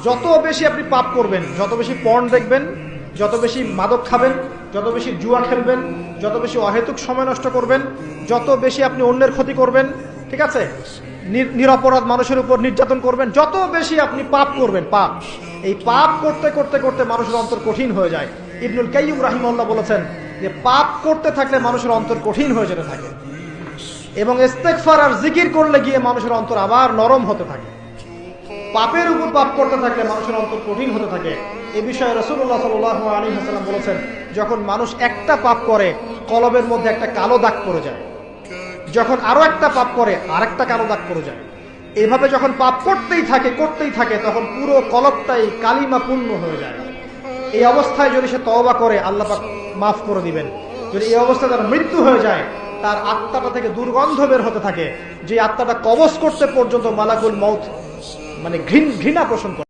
যত বেশি আপনি পাপ করবেন, যত বেশি পর্ন দেখবেন, যত বেশি মাদক খাবেন, যত বেশি জুয়া খেলবেন, যত বেশি অহেতুক সময় নষ্ট করবেন, যত বেশি আপনি অন্যের ক্ষতি করবেন, ঠিক আছে, নিরপরাধ মানুষের উপর নির্যাতন করবেন, যত বেশি আপনি পাপ করবেন, পাপ, এই পাপ করতে করতে করতে মানুষের অন্তর কঠিন হয়ে যায়। ইবনুল কাইয়্যিম রাহিমাহুল্লাহ বলেছেন যে পাপ করতে থাকলে মানুষের অন্তর কঠিন হয়ে যেতে থাকে, এবং ইস্তেগফার আর জিকির করলে গিয়ে মানুষের অন্তর আবার নরম হতে থাকে। পাপের উপর পাপ করতে থাকলে মানুষের অন্তর কঠিন হতে থাকে। এই বিষয়ে রাসূলুল্লাহ সাল্লাল্লাহু আলাইহি ওয়াসাল্লাম বলেছেন, যখন মানুষ একটা পাপ করে কলবের মধ্যে একটা কালো দাগ পড়ে যায়, যখন আরো একটা পাপ করে আরেকটা কালো দাগ পড়ে যায়। এইভাবে যখন পাপ করতেই থাকে তখন পুরো কলবটাই কালিমা পূর্ণ হয়ে যায়। এই অবস্থায় যদি সে তওবা করে আল্লাহ পাক মাফ করে দিবেন। যদি এই অবস্থায় তার মৃত্যু হয়ে যায়, তার আত্মাটা থেকে দুর্গন্ধ বের হতে থাকে, যে আত্মাটা কবজ করতে পর্যন্ত মালাকুল মউত মানে ঘৃণা পোষণ করে।